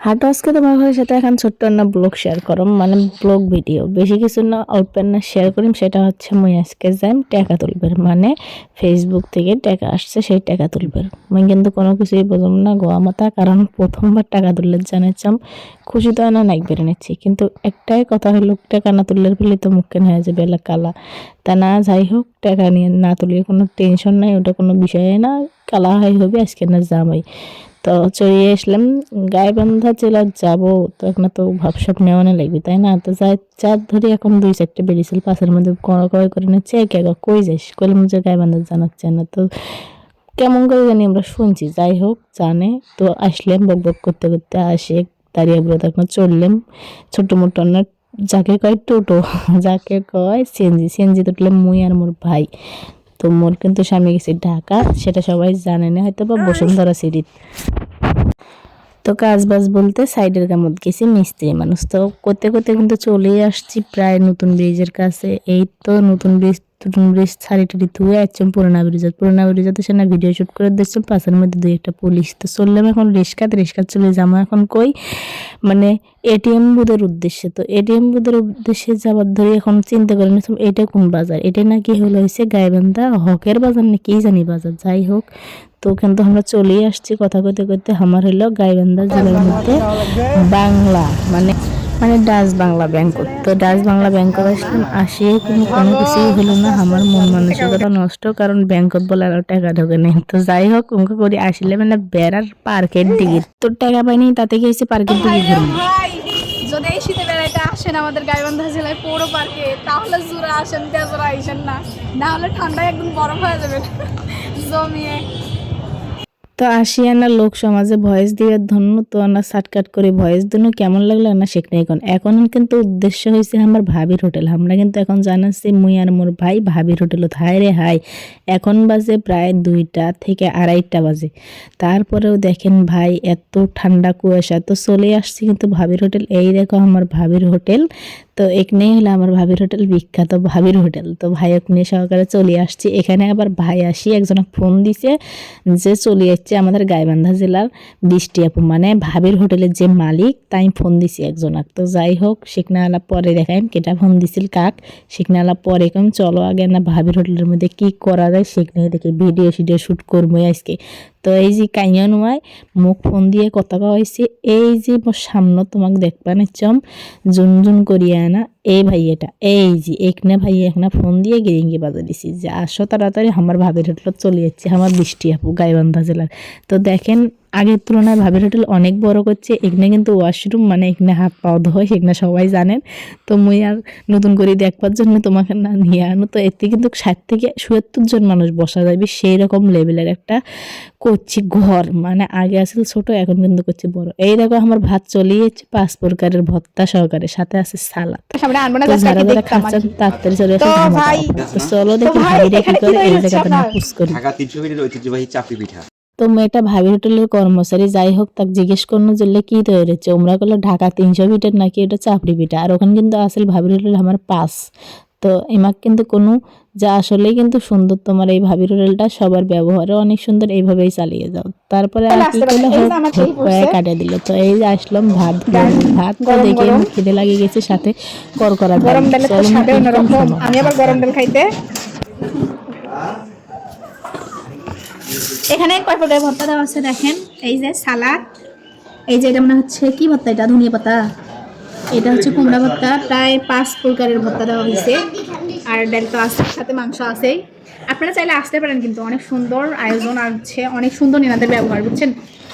হাঁটো আজকে তোমার ঘরের সাথে এখন ছোট্ট একটা ব্লগ শেয়ার করম, মানে ব্লগ ভিডিও বেশি কিছু না, অল্প না শেয়ার করিম। সেটা হচ্ছে মুই আজকে যাইম টাকা তুলবের, মানে ফেসবুক থেকে টাকা আসছে সেই টাকা তুলবের। মুই কিন্তু কোনো কিছুই বুঝলাম না গোয়া মাথা, কারণ প্রথমবার টাকা তুললে জানাচ্ছাম খুশি তো না নাইক বেড়ে নিচ্ছি, কিন্তু একটাই কথা হলো টাকা না তুললে বলে তো মুখে হয়ে যাবে এলা কালা। তা না যাই হোক, টাকা নিয়ে না তুলিয়ে কোনো টেনশন নাই, ওটা কোনো বিষয় না, কালা হাই হবে আজকে না জামাই। তো চলে আসলাম গাইবান্ধা জেলা যাব, তো এখন তো ভাবসাব নেওয়ানো লাগবে তাই না। তো যাই চার ধরে এখন 2-4টে বেরিয়েছিল, পাশের মধ্যে কয় করে নিচ্ছে একে একে কই যাইস, কইলাম যে গাইবান্ধা জানাচ্ছে না। তো কেমন করে জানি আমরা শুনছি, যাই হোক জানে। তো আসলাম বক বক করতে করতে আসে দাঁড়িয়ে বলে তখন চললাম ছোট মোটো না, যাকে কয় টোটো, যাকে কয় সিএনজি। সিএনজি তো উঠলাম মুই আর মোর ভাই। তো মোর কিন্তু স্বামী গেছে ঢাকা, সেটা সবাই জানে না হয়তো, বা বসুন্ধরা সিরিজ। তো কাজ বাজ বলতে সাইডের কামত গেছি, মিস্ত্রি মানুষ। তো করতে করতে কিন্তু চলেই আসছি প্রায় নতুন ব্রিজের কাছে। এই তো নতুন ব্রিজ ছাড়ি টাড়ি ধুয়ে একদম পুরোনা ব্রিজের সামনে ভিডিও শুট করে দিচ্ছি, পাশের মধ্যে 2-1টা পুলিশ। তো চললাম এখন রিক্সা চলে যাবো এখন কই, মানে এটিএম বুথের উদ্দেশ্যে। তো এটিএম বুথের উদ্দেশ্যে যাবার ধরে এখন চিন্তা করে নিলাম এটা কোন বাজার, এটা নাকি হয়েছে গাইবান্ধা হকের বাজার না কি জানি বাজার, যাই হোক। তো কিন্তু আমরা চলেই আসছি কথা কইতে কইতে। আমার হলো গাইবান্ধা জেলার মধ্যে বাংলা, মানে মানে ডাচ বাংলা ব্যাংক। তো ডাচ বাংলা ব্যাংক আসলাম, আসিয়ে কোনো কিছুই হলো না, আমার মন মানসিকতা নষ্ট, কারণ ব্যাংকত বলে আরো টাকা ঢোকে নেই। তো যাই হোক অঙ্ক করে আসলে মানে বেড়ার পার্কের দিকে তো টাকা পাইনি, তাতে গেছি পার্কের দিকে ঘুরবো। যদি এই শীতে বেড়াইতে আসেন আমাদের গাইবান্ধা জেলায় পৌর পার্কে, তাহলে জোড়া আসেন, তেজোড়া আইসেন না, না হলে ঠান্ডায় একদম বরফ হয়ে যাবে জমিয়ে। তো আসিয়ানা লোক সমাজে ভয়েস দিয়ে ধন্য, তো না শার্টকাট করে ভয়েস দিন কেমন লাগলো না সেখানে। এখন কিন্তু উদ্দেশ্য হয়েছে আমার ভাবির হোটেল। আমরা কিন্তু এখন জানাচ্ছি মুই আর মোর ভাই ভাবির হোটেল। হায় রে হাই, এখন বাজে প্রায় 2টা থেকে 2:30 বাজে। তারপরেও দেখেন ভাই এত ঠান্ডা কুয়াশা, তো চলে আসছি কিন্তু ভাবির হোটেল। এই দেখো আমার ভাবির হোটেল। তো এখানেই হলো আমার ভাবির হোটেল, বিখ্যাত ভাবির হোটেল। তো ভাই ওখানে সহকারে চলে আসছি। এখানে আবার ভাই আসি একজন ফোন দিছে যে চলে যাচ্ছে আমাদের গাইবান্ধা জেলার বৃষ্টি আপু, মানে ভাবির হোটেলের যে মালিক, তাই ফোন দিছি একজন। তো যাই হোক সেখানে আলা পরে দেখাইম কেটা ফোন দিছিল কাক, সেখানে আলা পরে কম চলো আগে না ভাবির হোটেলের মধ্যে কি করা যায় সেখানে দেখে ভিডিও শুট করবো আজকে। তো এই যে কাইয়া নয় মুখ ফোন দিয়ে কথা কইছে, এই যে সামনে তোমাকে দেখবা নিচ্ছম জুন করিয়া না, এই ভাইয়াটা এই যে এখানে ভাই এখানে ফোন দিয়ে গিরিঙ্গি বাজা দিছি যে আসো তাড়াতাড়ি আমার ভাবির হোটেল চলে যাচ্ছে, আমার বৃষ্টি আপু গাইবান্ধা জেলার। তো দেখেন আগের তুলনায় ভাবির হোটেল অনেক বড় করছে। এখানে কিন্তু ওয়াশরুম, মানে এখানে হাত পাও ধোয়, সেখানে সবাই জানেন। তো মুই আর নতুন করে দেখবার জন্য তোমাকে না নিয়ে আনো। তো এতে কিন্তু 60 থেকে 70 জন মানুষ বসা যাবে, সেই রকম লেভেলের একটা করছি ঘর, মানে আগে আসলে ছোট এখন কিন্তু করছি বড়। এই দেখো আমার ভাত চলিয়েছে 5 প্রকারের ভর্তা সহকারে, সাথে আছে সালাদ। তো যারা যারা খাচ্ছেন তাড়াতাড়ি চলে আসে। তো চলো দেখি ভাবিরা কি করে এই জায়গাটা না পুষ করি। ঢাকা 300 মিনিটের ঐতিহ্যবাহী চাপড়ি পিঠা। তো মেয়েটা ভাবি হোটেলের কর্মচারী, যাই হোক তাকে জিজ্ঞেস করলো যে কি তৈরি হচ্ছে। ওমরা করলো ঢাকা 300 ফিটের নাকি এটা চাপড়ি পিঠা, আর ওখানে কিন্তু আসলে ভাবির হোটেল আমার পাস। তো এমাক কিন্তু কোনো যা আসলেই কিন্তু সুন্দর, তোমার এই ভাবির হোটেলটা সবার ব্যবহারও অনেক সুন্দর, এইভাবেই চালিয়ে যাও। তারপরে আর কি করলো কাটিয়ে দিল। তো এই যে আসলাম ভাত তো দেখে খিদে লাগিয়ে গেছে, সাথে করকরা গরম ডালের তো স্বাদে অন্যরকম। আমি আবার গরম ডাল খাইতে। এখানে কয় প্রকার ভর্তা দেওয়া আছে দেখেন, এই যে সালাদ, এই যে এটা মনে হচ্ছে কি ভর্তা, এটা ধনিয়া পাতা, এটা হচ্ছে কুমড়া ভর্তা, প্রায় 5 প্রকারের ভর্তা দেওয়া হয়েছে। আর ডাল তো আছে, সাথে মাংস আছেই। আপনারা চাইলে আসতে পারেন, কিন্তু অনেক সুন্দর আয়োজন আছে, অনেক সুন্দর নিনাদের ব্যবহার, বুঝছেন।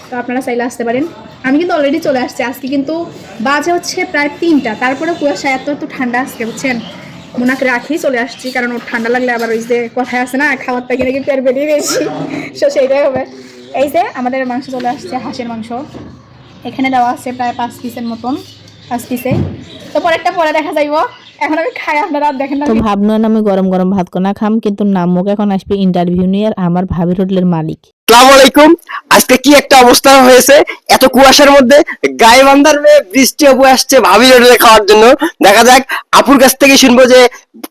তো আপনারা চাইলে আসতে পারেন। আমি কিন্তু অলরেডি চলে আসছি, আজকে কিন্তু বাজে হচ্ছে প্রায় 3টা, তারপরে কুয়াশা এত ঠান্ডা আজকে, বুঝছেন। মোনাকে রাখি চলে আসছি, কারণ ওর ঠান্ডা লাগলে আবার ওই যে কথায় আছে না, খাওয়ার থেকে নাকি পেট বেরিয়ে গেছি, সো সেইটাই হবে। এই যে আমাদের মাংস চলে আসছে, হাঁসের মাংস। এখানে দেওয়া আছে প্রায় 5 পিসের মতন, 5 পিসে। তো পরেরটা পরে দেখা যাইব, এখন আমি খাই, আপনারা দেখেন না। তো ভাবলেন আমি গরম গরম ভাত কোনা খাম, কিন্তু নামুক এখন আসবে ইন্টারভিউ নিয়ে আমার ভাবির হোটেলের মালিক। আসসালামু আলাইকুম। আজকে কি একটা অবস্থা হয়েছে, এত কুয়াশার মধ্যে গাইবান্ধার মেয়ে বৃষ্টি আপু আসছে ভাবির হোটেলে খাওয়ার জন্য। দেখা যাক আপুর কাছ থেকে শুনবো যে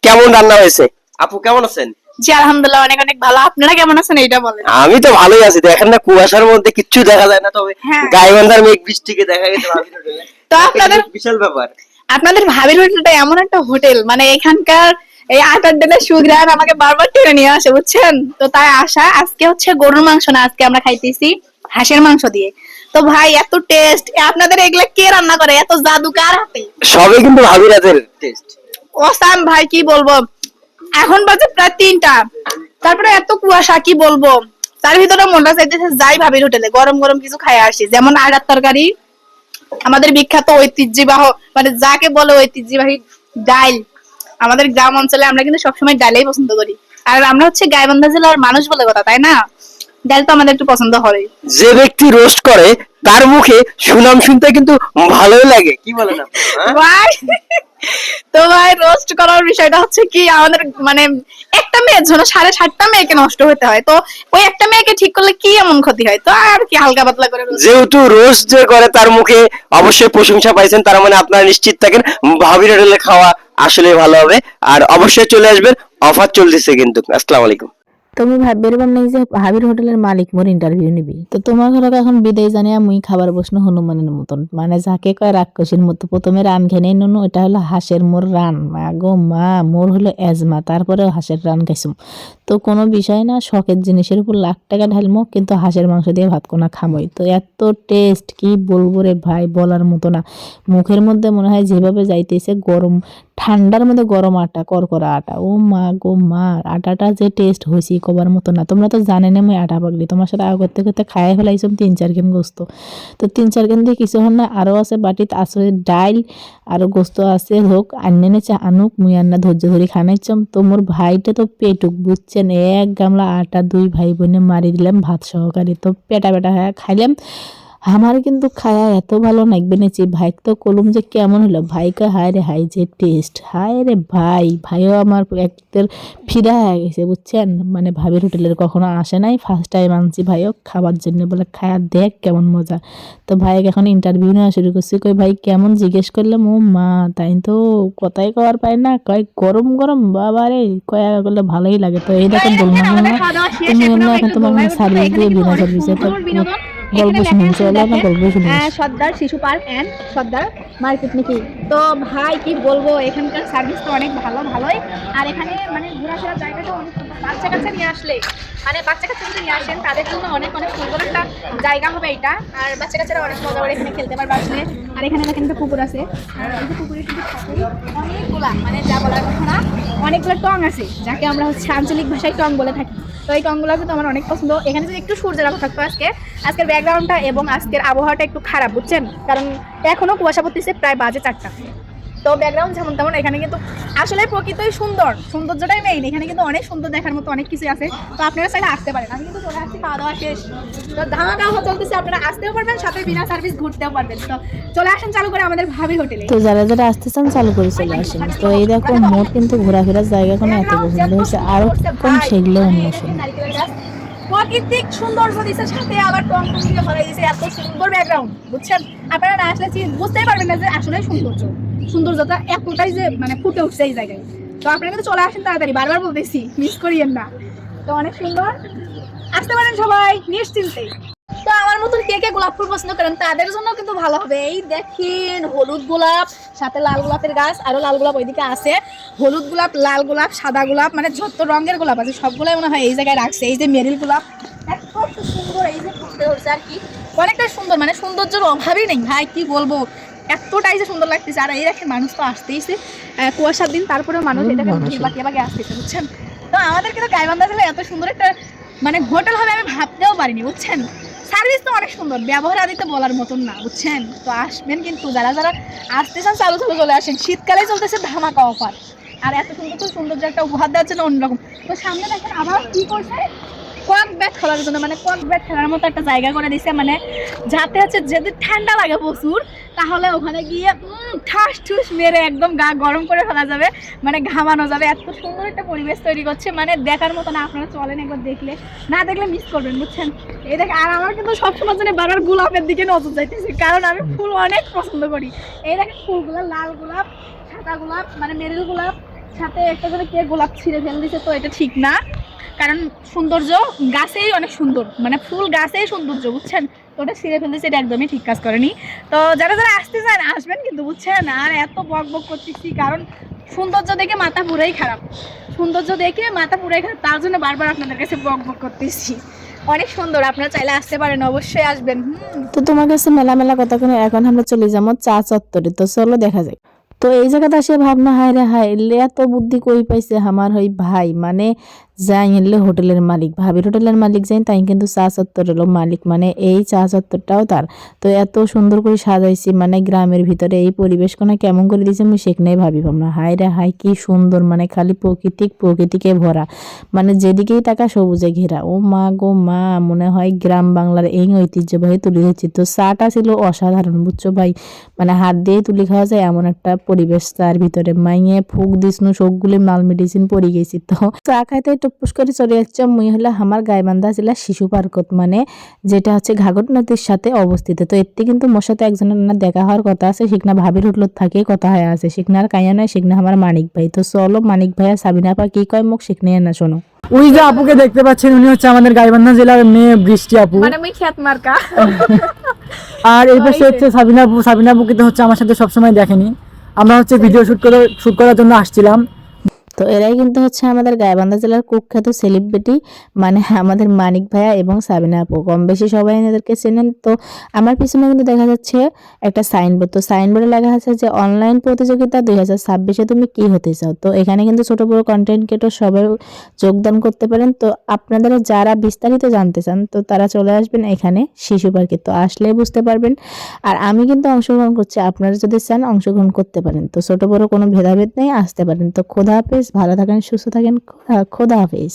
কেমন রান্না হয়েছে। আপু কেমন আছেন? জি আলহামদুলিল্লাহ অনেক অনেক ভালো। আপনারা কেমন আছেন এইটা বলেন। আমি তো ভালোই আছি, দেখেন না কুয়াশার মধ্যে কিচ্ছু দেখা যায় না, তবে হ্যাঁ। গাইবান্ধার মেঘ বৃষ্টিকে দেখা গেছে ভাবির হোটেলে। তো আপনাদের বিশাল ব্যাপার। আপনাদের ভাবির হোটেলটা এমন একটা হোটেল, মানে এখানকার এই আটার ডালের সুগ্রান আমাকে বারবার টেনে নিয়ে আসে, বুঝছেন। তো তাই আসা, আজকে হচ্ছে গরুর মাংস না, আজকে আমরা খাইতেছি হাঁসের মাংস দিয়ে। তো ভাই এত টেস্ট, আপনাদের এগুলা কে রান্না করে, এত জাদু কার হাতে? সবই কিন্তু ভাবির হাতের টেস্ট। ওসাম ভাই কি বলবো, এখন বাজে প্রায় 3টা, তারপরে এত কুয়াশা কি বলবো। তার ভিতরে মনটা চাইতেছে যাই ভাবির হোটেলে গরম গরম কিছু খাই আসি, যেমন আড়ার তরকারি, আমাদের বিখ্যাত ঐতিহ্যবাহ মানে যাকে বলে ঐতিহ্যবাহী ডাল। আমাদের গ্রাম অঞ্চলে আমরা কিন্তু সবসময় ডালেই পছন্দ করি, আর আমরা হচ্ছে গাইবান্ধা জেলার মানুষ বলে কথা, তাই না? ডাল তো আমাদের একটু পছন্দ হবে। যে ব্যক্তি রোস্ট করে তার মুখে সুনাম শুনতে কিন্তু ভালোই লাগে, কি বলেন আপনি? হ্যাঁ? ভাই তো ভাই রোস্ট করার বিষয়টা হচ্ছে কি, আমাদের মানে একটা মেয়ের জন্য 7.5টা মেয়েকে নষ্ট হতে হয়, তো ওই একটা মেয়েকে ঠিক করলে কি এমন ক্ষতি হয়, তো আর কি হালকা পাতলা করে roast। যেহেতু রোস্ট যে করে তার মুখে অবশ্যই প্রশংসা পাইছেন, তার মানে আপনারা নিশ্চিত থাকেন ভাবির হোটেলে খাওয়া আসলে ভালো হবে। আর অবশ্যই চলে আসবেন, অফার চলতেছে কিন্তু। আসসালামু আলাইকুম। তুমি ভাববেরবার নাই যে হাবির হোটেলের মালিক মোর ইন্টারভিউ নিবি, তো তোমার ঘরে এখন বিদায় জানিয়া মুই খাবার বসনো হনুমানের মতন, মানে যাকে কয় রাক্ষসীর মতো। প্রথমে রান খেয়ে নুনু, এটা হলো হাঁসের মোর রান, মা গো মা, মোর হলো এজমা, তারপরে হাঁসের রান খাইছুম। তো কোনো বিষয় না, শখের জিনিসের উপর লাখ টাকা ঢালমো, কিন্তু হাঁসের মাংস দিয়ে ভাত কোনা খামই। তো এত টেস্ট কি বলবো রে ভাই, বলার মতো না। মুখের মধ্যে মনে হয় যেভাবে যাইতেছে গরম, ঠান্ডার মধ্যে গরম আটা, করকরা আটা, ও মা গো মা, আটাটা যে টেস্ট হয়েছে কবার মতো না। তোমরা তো জানে না মুই আটা পাগলি, তোমার সাথে আগে করতে করতে খাইয়ে ফেলাইছম 3-4 কেন গোস্ত। তো 3-4 কেন দিয়ে কিছু হন না, আরও আছে বাটিত, আছে ডাইল, আরও গোস্ত আছে, হোক আন্নে চা আনুক, মুই আন্না ধৈর্য ধরে খানাইছম। তো মোর ভাইটা তো পেটুক, বুঝছেন, 1 গামলা আটা 2 ভাই বোনে মারি দিলাম ভাত সহকারে। তো পেটা পেটা হ্যাঁ খাইলাম। আমার কিন্তু খায়া এত ভালো লাগবে নেছি, ভাই তো কলুম যে কেমন হলো, ভাইকে হায় রে হাই যে টেস্ট, হায় রে ভাই। ভাইও আমার একদের ফিরা হয়ে গেছে, বুঝছেন, মানে ভাবির হোটেলের কখনো আসে নাই, ফার্স্ট টাইম আনছি ভাইও খাবার জন্য, বলে খায়া দেখ কেমন মজা। তো ভাইকে এখন ইন্টারভিউ নেওয়া শুরু করছি, কই ভাই কেমন, জিজ্ঞেস করলাম, ও মা তাই তো কথাই কওয়ার পায় না, কয় গরম গরম বাবা রে, কয়া করলে ভালোই লাগে। তো এই দেখো বললাম না, তুমি অন্য এখন তোমার সার্ভিস দিয়ে বিনা সার্ভিসে গল্প শুনুন, চলো না গল্প শুনুন। সর্দার শিশু পার্ক এন্ড সর্দার মার্কেট নাকি। তো ভাই কি বলবো, এখানকার সার্ভিস তো অনেক ভালোই, আর এখানে মানে ঘোরাফেরার জায়গাটা অনেক সুন্দর। বাচ্চা কাচ্চা নিয়ে আসলে, মানে বাচ্চা কাচ্চা যদি নিয়ে আসেন তাদের জন্য অনেক অনেক সুন্দর একটা জায়গা হবে এটা, আর বাচ্চা কাচ্চারা অনেক মজা করে এখানে খেলতে পারবে আসলে। আর এখানে দেখেন একটা পুকুর আছে, আর এই যে পুকুরে কিন্তু অনেকগুলা, মানে যা বলার কথা না, অনেকগুলো টং আছে, যাকে আমরা হচ্ছে আঞ্চলিক ভাষায় টং বলে থাকি। তো এই টংগুলো কিন্তু আমার অনেক পছন্দ। এখানে যদি একটু সূর্যের আলো থাকতো আজকের ব্যাকগ্রাউন্ডটা এবং আজকের আবহাওয়াটা একটু খারাপ, বুঝছেন, কারণ এখনো কুয়াশা পড়তেছে, প্রায় বাজে 4টা। তো ব্যাকগ্রাউন্ড যেমন তেমন, এখানে কিন্তু আসলে প্রকৃতই সৌন্দর্যটাই মেইন। এখানে কিন্তু অনেক সুন্দর দেখার মতো অনেক কিছু আছে, তো আপনারা চাইলে আসতে পারেন। আমি কিন্তু চলে আসছি, খাওয়া দাওয়া শেষ, তো ধামাকা চলতেছে, আপনারা আসতেও পারবেন, সাথে বিনা সার্ভিস ঘুরতেও পারবেন। তো চলে আসেন চালু করে আমাদের ভাবির হোটেলে। তো যারা যারা আসতে চান চালু করে চলে আসেন। তো এই দেখো মোট কিন্তু ঘোরাফেরার জায়গা কোনো এত পছন্দ হয়েছে, আরো কম সেগুলো অন্য সময়। প্রাকৃতিক সৌন্দর্য দিচ্ছে, সাথে আবার টং টং দিয়ে ভরা দিয়েছে, এত সুন্দর ব্যাকগ্রাউন্ড, বুঝছেন। আপনারা না আসলে বুঝতেই পারবেন না যে আসলে সৌন্দর্যটা এতটাই যে মানে ফুটে উঠছে এই জায়গায়। তো আপনারা কিন্তু চলে আসেন তাড়াতাড়ি, বারবার বলতেছি, মিস করিয়েন না। তো অনেক সুন্দর, আসতে পারেন সবাই নিশ্চিন্তে। তো আমার মতন কে কে গোলাপ ফুল পছন্দ করেন তাদের জন্য কিন্তু ভালো হবে। এই দেখেন হলুদ গোলাপ, সাথে লাল গোলাপের গাছ, আরো লাল গোলাপ ওইদিকে আছে, হলুদ গোলাপ, লাল গোলাপ, সাদা গোলাপ, মানে যত রঙের গোলাপ আছে সবগুলাই মনে হয় এই জায়গায় রাখছে। এই যে মেরিল গোলাপ এত সুন্দর, এই যে ফুটে উঠছে আর কি, অনেকটাই সুন্দর, মানে সৌন্দর্যের অভাবই নেই ভাই, কি বলবো, এতটাই যে সুন্দর লাগতেছে। আর এই দেখেন মানুষ তো আসতেইছে, কুয়াশার দিন, তারপরেও মানুষ এটা বাকি আসতেছে, বুঝছেন। তো আমাদের কিন্তু গাইবান্ধা জেলায় এত সুন্দর একটা মানে হোটেল হবে আমি ভাবতেও পারিনি, বুঝছেন। সার্ভিস তো অনেক সুন্দর, ব্যবহার আদিতে বলার মতন না, বুঝছেন। তো আসবেন কিন্তু, যারা যারা আসতে চান চালু চলে আসেন, শীতকালে চলতেছে ধামাকা অফার, আর এত সৌন্দর্য একটা উপহার দেওয়ার জন্য অন্যরকম। তো সামনে দেখেন আবার কি করছে, কক ব্যাট খেলার জন্য, মানে কক ব্যাট খেলার মতো একটা জায়গা করে দিছে, মানে যাতে হচ্ছে যদি ঠান্ডা লাগে প্রচুর, তাহলে ওখানে গিয়ে ঠাস ঠুস মেরে একদম গা গরম করে ফেলা যাবে, মানে ঘামানো যাবে। এত সুন্দর একটা পরিবেশ তৈরি করছে, মানে দেখার মতো না। আপনারা চলেন একবার, দেখলে না দেখলে মিস করবেন, বুঝছেন। এই দেখ, আর আমার কিন্তু সবসময় জন্য বারবার গোলাপের দিকে নজর যাইতেছে, কারণ আমি ফুল অনেক পছন্দ করি। এই দেখেন ফুলগুলো, লাল গোলাপ, সাদা গোলাপ, মানে মেরিল গোলাপ, সাথে একটা করে কে গোলাপ ছিঁড়ে ফেলে দিছে, তো এটা ঠিক না। কারণ সৌন্দর্য গাছেই অনেক সুন্দর, মানে ফুল গাছেই সৌন্দর্য, বুঝছেন? তো ওটা ছিঁড়ে ফেলতেছে, এটা একদমই ঠিক কাজ করেনি। তো যারা যারা আসতে চান আসবেন কিন্তু, বুঝছেন? আর এত বক বক করতেছি কারণ সৌন্দর্য দেখে মাথা পুরাই খারাপ, সৌন্দর্য দেখে মাথা পুরাই খারাপ, তার জন্য বারবার আপনাদের কাছে বক বক করতেছি। অনেক সুন্দর, আপনারা চাইলে আসতে পারেন, অবশ্যই আসবেন। তো তোমার কাছে মেলা মেলা কথা কোনো, এখন আমরা চলে যাবো চা চত্বরে। তো চলো দেখা যায়। তো এই জায়গাতে আসে ভাবনা, হায় রে হায়, এত বুদ্ধি কই পাইছে আমার হই ভাই, মানে যাই এলে হোটেলের মালিক, ভাবির হোটেলের মালিক যাই, তাই কিন্তু চা চত্বরেরও মালিক, মানে এই চা চত্বরটাও তার। তো এত সুন্দর করে সাজাইছি, মানে গ্রামের ভিতরে এই পরিবেশ কোনো কেমন করে দিয়েছে আমি সেখানেই ভাবি ভাবনা, হায় রে হায় কি সুন্দর, মানে খালি প্রকৃতিকে ভরা, মানে যেদিকেই টাকা সবুজে ঘেরা। ও মা গো মা, মনে হয় গ্রাম বাংলার এই ঐতিহ্যবাহী তুলে ধরছি। তো চাটা ছিল অসাধারণ, বুঝছো ভাই, মানে হাত দিয়ে তুলে খাওয়া যায় এমন একটা পরিবেশ তার ভিতরে। মাইয়ে ফুক দিসনু সবগুলি মাল মেডিসিন পড়ে গেছি। তো চা খাইতে টুপুস করে চলে যাচ্ছে। মুই হলে আমার গাইবান্ধা জেলা শিশু পার্কত, মানে যেটা হচ্ছে ঘাঘর নদীর সাথে অবস্থিত। তো এতে কিন্তু মোর সাথে একজনের না দেখা হওয়ার কথা আছে, শিখনা ভাবির হোটেলত থাকে কথা হয়ে আছে। শিখনার কাইয়া নয়, শিখনা আমার মানিক ভাই। তো চলো মানিক ভাইয়া সাবিনা আপা কি কয় মুখ শিখনে না শোনো। ওই যে আপুকে দেখতে পাচ্ছেন, উনি হচ্ছে আমাদের গাইবান্ধা জেলার মেয়ে বৃষ্টি আপু। মানে আমি খ্যাত মার্কা। আর এই পাশে হচ্ছে সাবিনা আপু। সাবিনা আপুকে তো হচ্ছে আমার সাথে সবসময় দেখেনি, আমরা হচ্ছে ভিডিও শুট করার জন্য আসছিলাম। তো এরাই কিন্তু হচ্ছে আমাদের গাইবান্ধা জেলার কুখ্যাত সেলিব্রিটি, মানে আমাদের মানিক ভাইয়া এবং সাবিনা আপু। কম বেশি সবাই এদেরকে চেনেন। তো আমার পিছনে কিন্তু দেখা যাচ্ছে একটা সাইনবোর্ড। তো সাইনবোর্ডে লেখা আছে যে অনলাইন প্রতিযোগিতা 2026-এ তুমি কি হতে চাও। তো এখানে কিন্তু ছোট বড় কন্টেন্ট ক্রিয়েটর সবাই যোগদান করতে পারেন। তো আপনাদের যারা বিস্তারিত জানতে চান তো তারা চলে আসবেন এখানে শিশু পার্কে। তো আসলেই বুঝতে পারবেন। আর আমি কিন্তু অংশগ্রহণ করছি, আপনারা যদি চান অংশগ্রহণ করতে পারেন। তো ছোট বড় কোনো ভেদাভেদ নেই, আসতে পারেন। তো খোদা হাফেজ, ভালো থাকেন, সুস্থ থাকেন, খোদা হাফেজ।